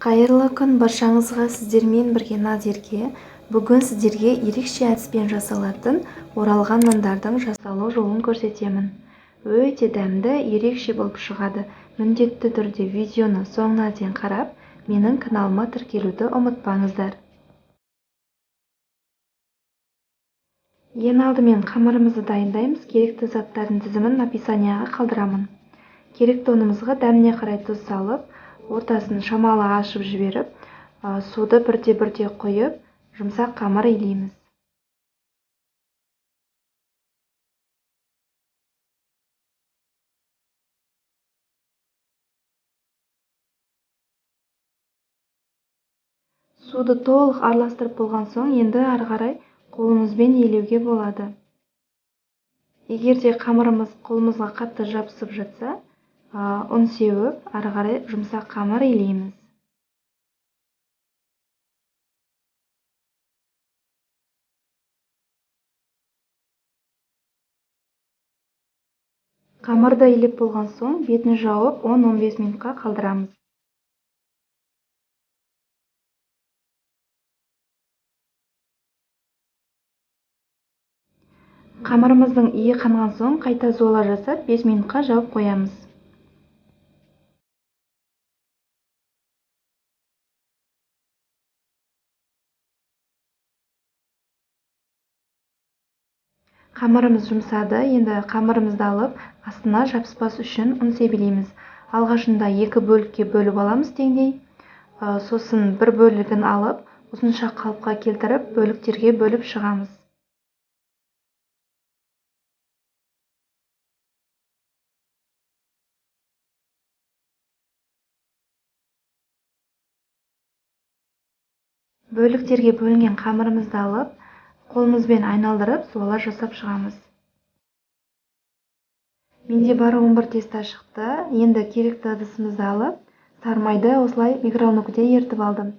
Қайырлы күн баршаңызға, сіздермен бірге Назерке. Бүгін сіздерге ерекше әдіспен жасалатын оралған нандардың жасалу жолын көрсетемін. Өте дәмді, ерекше болып шығады. Міндетті түрде видеоны соңына дейін қарап, менің каналыма тіркелуді ұмытпаңыздар. Ең алдымен қамырымызды дайындаймыз. Керекті заттардың тізімін описанияға қалдырамын. Керекті ұнымызға дәміне қарай тұз салып, ортасын шамалы ашып жіберіп, суды бірте-бірте қойып, жұмсақ қамыр илейміз. Суды толық араластырып болған соң, енді ары қарай қолымызбен илеуге болады. Егер де қамырымыз қолымызға қатты жабысып жатса, ұн сеуіп, ары қарай жұмсақ қамыр илейміз. Қамырды илеп болған соң, бетін жауып 10-15 минутқа қалдырамыз. Қамырымыздың иі қанған соң, қайта зуала жасап 5 минутқа жауып қоямыз. Қамырымыз жұмсады. Енді қамырымызды алып, астына жабыспас үшін ұн себелейміз. Алғашында 2 бөлікке бөліп аламыз теңдей. Сосын бір бөлігін алып, ұзынша қалыпқа келтіріп, бөліктерге бөліп шығамыз. Бөліктерге бөлінген қамырымызды алып, қолымызбен айналдырып, суала жасап шығамыз. Менде бары 11 теста шықты. Енді керекті ыдысымызды алып, сармайды осылай микроволновкада ерітіп алдым.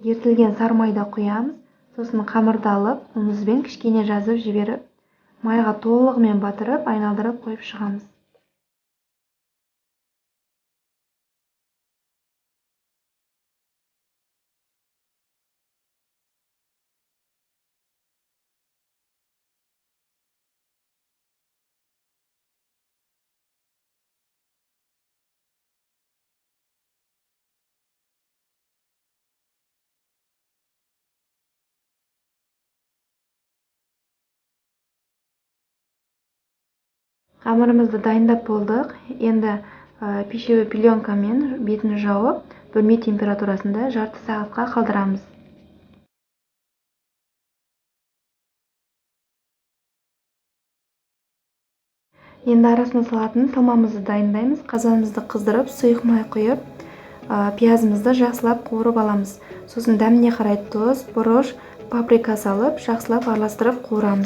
Ертілген сармайды құямыз, сосын қамырды алып, ұнымызбен кішкене жазып жіберіп, майға толығымен батырып, айналдырып қойып шығамыз. Қамырымызды дайындап болдық. Енді пищевой пленкамен бетін жауып, бөлме температурасында жарты сағатқа қалдырамыз. Енді арасына салатын салмамызды дайындаймыз. Қазанымызды қыздырып, сұйық май құйып, пиязымызды жақсылап қуырып аламыз. Сосын дәміне қарай тұз, бұрыш, паприка салып, жақсылап араластырып қуырамыз.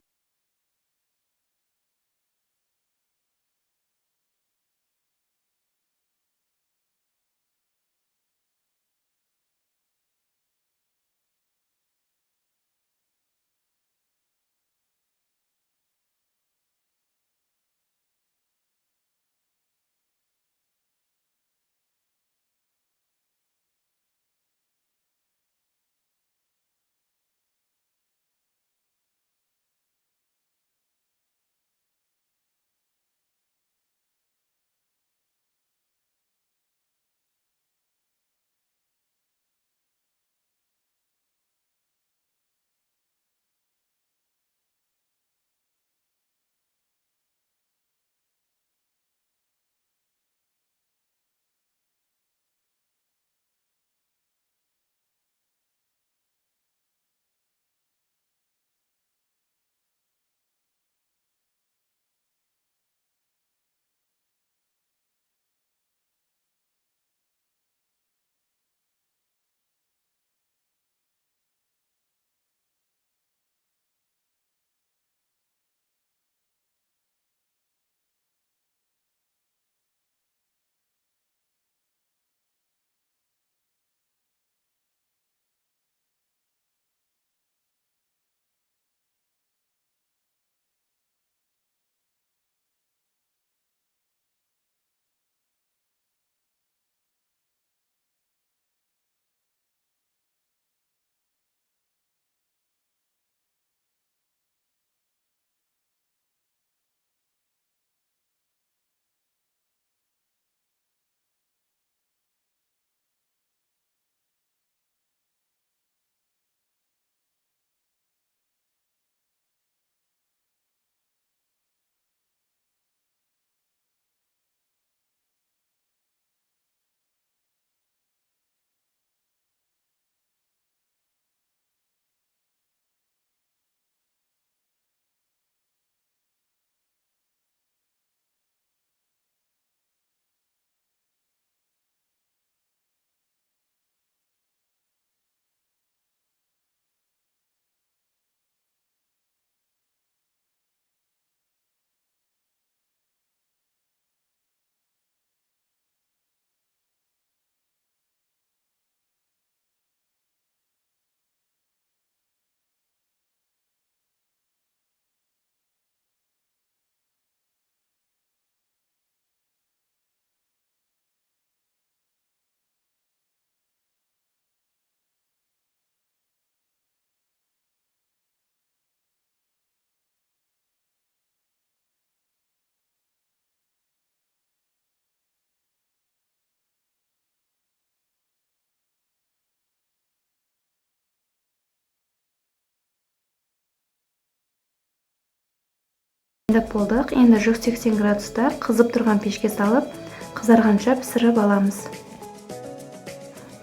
Дайындап болдық. Енді 180 градуста қызып тұрған пешке салып, қызарғанша пісіріп аламыз.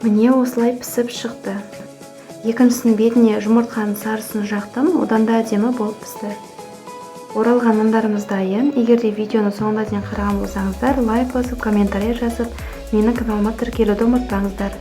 Міне осылай пісіп шықты. Екіншісінің бетіне жұмыртқаның сарысын жақтым, одан да әдемі болып пісті. Оралған нандарымыз дайын. Егер де видеоны соңына дейін қараған болсаңыздар, лайк басып, комментарий жазып, менің каналыма тіркелуді ұмытпаңыздар.